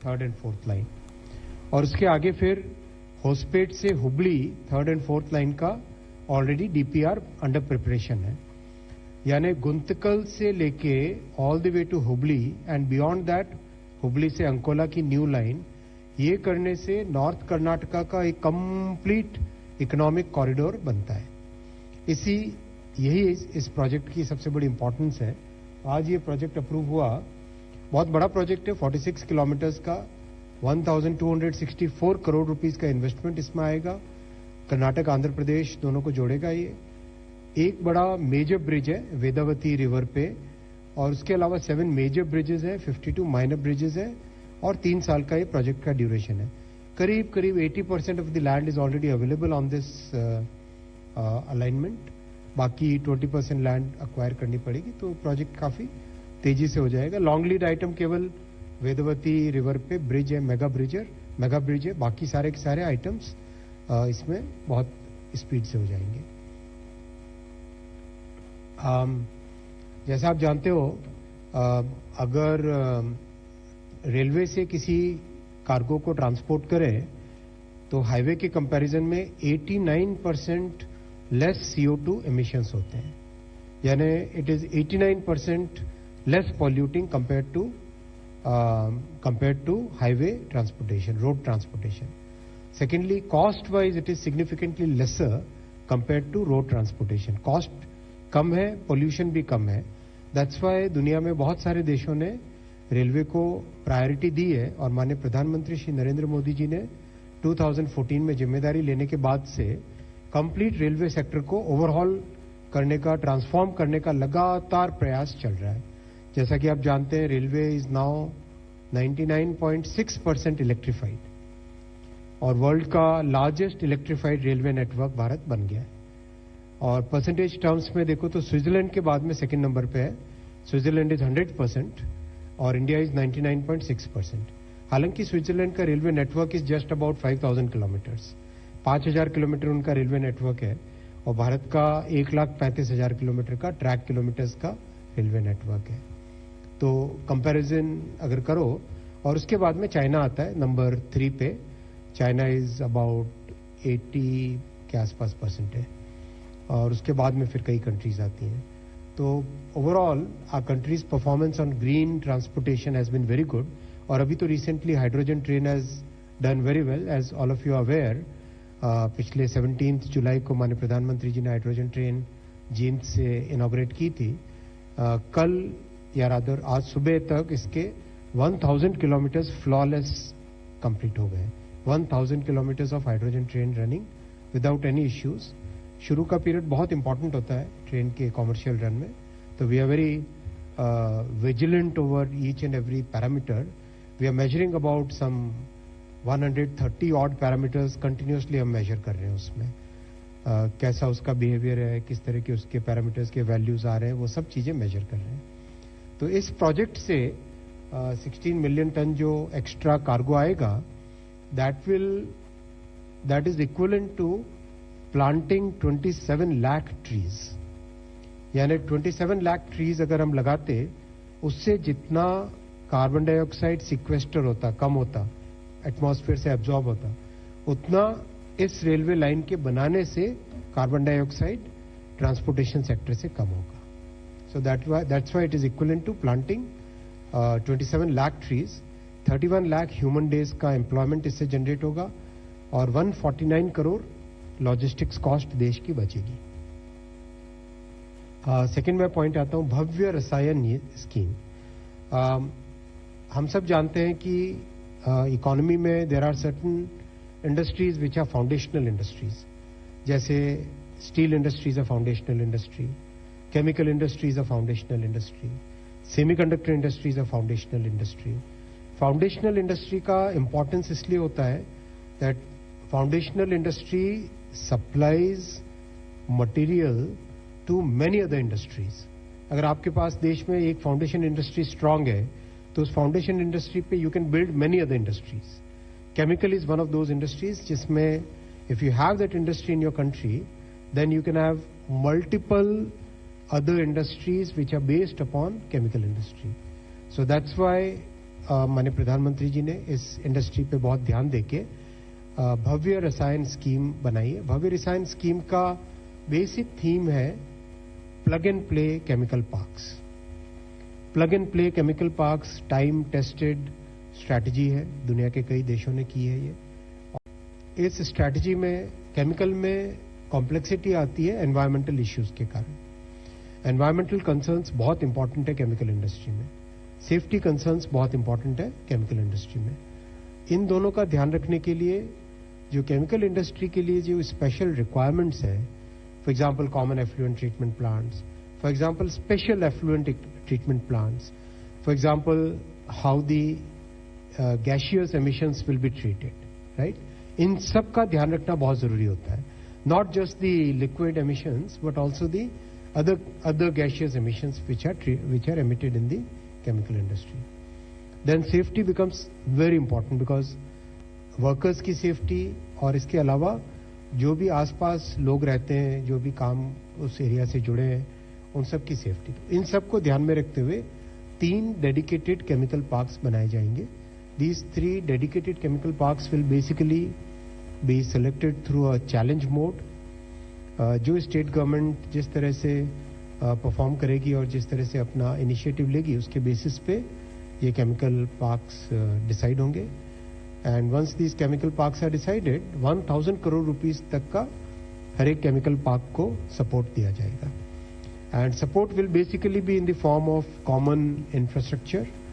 3rd and 4th line, और उसके आगे फिर होसपेट से Hubli 3rd and 4th line का ऑलरेडी डीपीआर अंडर प्रिपरेशन है. यानी गुंतकल से लेके all the way to Hubli and beyond that Hubli से अंकोला की न्यू लाइन, ये करने से नॉर्थ कर्नाटका का एक कंप्लीट इकोनॉमिक कॉरिडोर बनता है. यही इस प्रोजेक्ट की सबसे बड़ी इंपॉर्टेंस है. आज ये प्रोजेक्ट अप्रूव हुआ. बहुत बड़ा प्रोजेक्ट है, 46 किलोमीटर्स का, 1264 करोड़ रुपीस का इन्वेस्टमेंट इसमें आएगा. कर्नाटक आंध्र प्रदेश दोनों को जोड़ेगा. ये एक बड़ा मेजर ब्रिज है वेदावती रिवर पे, और उसके अलावा 7 मेजर ब्रिजेस है, 52 माइनर ब्रिजेस है, और 3 साल का ये प्रोजेक्ट का ड्यूरेशन है. करीब 80% of the land is already available on this alignment. बाकी 20% लैंड अक्वायर करनी पड़ेगी, तो प्रोजेक्ट काफी तेजी से हो जाएगा. लॉन्ग लीड आइटम केवल वेदवती रिवर पे ब्रिज है, मेगा ब्रिज है. बाकी सारे के सारे आइटम्स इसमें बहुत स्पीड से हो जाएंगे. जैसा आप जानते हो, अगर रेलवे से किसी कार्गो को ट्रांसपोर्ट करें तो हाईवे के कंपैरिजन में 89% लेस CO2 एमिशंस होते हैं. यानी it is 89% less polluting compared to highway transportation, road transportation. Secondly, cost wise it is significantly lesser compared to road transportation. Cost कम है, pollution भी कम है. That's why दुनिया में बहुत सारे देशों ने रेलवे को प्रायोरिटी दी है, और माननीय प्रधानमंत्री श्री नरेंद्र मोदी जी ने 2014 में जिम्मेदारी लेने के बाद से कंप्लीट रेलवे सेक्टर को ओवरहॉल करने का, ट्रांसफॉर्म करने का लगातार प्रयास चल रहा है. जैसा कि आप जानते हैं, रेलवे इज नाउ 99.6% इलेक्ट्रिफाइड, और वर्ल्ड का largest electrified railway network Bharat बन गया है. और परसेंटेज टर्म्स में देखो तो स्विट्जरलैंड के बाद में सेकंड नंबर पे है. स्विट्जरलैंड इज 100% और इंडिया इज 99.6%. हालांकि स्विट्जरलैंड का railway network is just about 5,000 kilometres, 5,000 kilometre उनका रेलवे नेटवर्क है, और भारत का 1,35,000 किलोमीटर का ट्रैक किलोमीटर्स का रेलवे नेटवर्क है. तो कंपैरिजन अगर करो, और उसके बाद में चाइना आता है नंबर 3 पे. चाइना इज अबाउट 80 के आसपास परसेंट है, और उसके बाद में फिर कई कंट्रीज आती हैं. तो overall our countries performance on green transportation has been very good. और अभी तो recently hydrogen train has done very well, as all of you aware. पिछले 17 जुलाई को माननीय प्रधानमंत्री जी ने हाइड्रोजन ट्रेन जींद से इनॉग्रेट की थी. कल या रादर आज सुबह तक इसके 1000 किलोमीटर्स फ्लॉलेस कंप्लीट हो गए. 1000 kilometres of hydrogen train running without any issues. शुरू का पीरियड बहुत इंपॉर्टेंट होता है ट्रेन के कॉमर्शियल रन में, तो we are very vigilant over each and every parameter. We are measuring about some 130 odd parameters continuously हम मेजर कर रहे हैं. उसमें कैसा उसका बिहेवियर है, किस तरह के उसके पैरामीटर्स के वैल्यूज आ रहे हैं, वो सब चीजें मेजर कर रहे हैं. तो इस प्रोजेक्ट से 16 मिलियन टन जो एक्स्ट्रा कार्गो आएगा, that is equivalent to planting 27 lakh trees. यानी 27 लाख ट्रीज अगर हम लगाते, उससे जितना कार्बन डाइऑक्साइड सिक्वेस्टर होता, कम होता, एटमॉस्फेयर से एब्जॉर्ब होता, उतना इस रेलवे लाइन के बनाने से कार्बन डाइऑक्साइड ट्रांसपोर्टेशन सेक्टर से कम होगा. So that's why it is equivalent to planting 27 lakh trees. 31 lakh human days का एम्प्लॉयमेंट इससे जनरेट होगा, और 149 करोड़ लॉजिस्टिक्स कॉस्ट देश की बचेगी. सेकेंड मैं पॉइंट आता हूं, भव्य रसायन स्कीम. हम सब जानते हैं कि इकोनॉमी में there are certain industries which are foundational industries. जैसे steel industries a foundational industry, chemical industry is a foundational industry, semiconductor industry is a foundational industry. Foundational industry का importance इसलिए होता है that foundational industry supplies material to many other industries. अगर आपके पास देश में एक फाउंडेशन इंडस्ट्री स्ट्रांग है, तो उस फाउंडेशन इंडस्ट्री पे you can build many other industries. Chemical is one of those industries जिसमें if you have that industry in your country, then you can have multiple other industries which are based upon chemical industry. So that's why माननीय प्रधानमंत्री जी ने इस industry पे बहुत ध्यान देके भव्य रसायन स्कीम बनाई है। भव्य रसायन स्कीम का बेसिक थीम है plug and play chemical parks. Plug and play chemical parks time tested strategy है, दुनिया के कई देशों ने की है ये। इस स्ट्रैटेजी में केमिकल में कॉम्प्लेक्सिटी आती है एनवायरमेंटल इश्यूज के कारण। एनवायरमेंटल कंसर्न्स बहुत इंपॉर्टेंट है केमिकल इंडस्ट्री में, सेफ्टी कंसर्न्स बहुत इंपॉर्टेंट है केमिकल इंडस्ट्री में। इन दोनों का ध्यान रखने के लिए जो केमिकल इंडस्ट्री के लिए जो स्पेशल रिक्वायरमेंट्स है, for example common effluent treatment plants, for example special effluent treatment plants, for example how the gaseous emissions will be treated, right. इन सब का ध्यान रखना बहुत जरूरी होता है, not just the liquid emissions but also the other gaseous emissions which are emitted in the chemical industry. Then safety becomes very important because workers की safety और इसके अलावा जो भी आसपास लोग रहते हैं, जो भी काम उस एरिया से जुड़े हैं, उन सब की सेफ्टी। इन सब को ध्यान में रखते हुए 3 डेडिकेटेड केमिकल पार्क्स बनाए जाएंगे। These 3 dedicated chemical parks will basically be selected through a challenge mode. जो स्टेट गवर्नमेंट जिस तरह से परफॉर्म करेगी और जिस तरह से अपना इनिशिएटिव लेगी उसके बेसिस पे ये केमिकल पार्क्स डिसाइड होंगे। And once these chemical parks are decided 1000 crore rupees तक का हर एक केमिकल पार्क को सपोर्ट दिया जाएगा। And support will basically be in the form of common infrastructure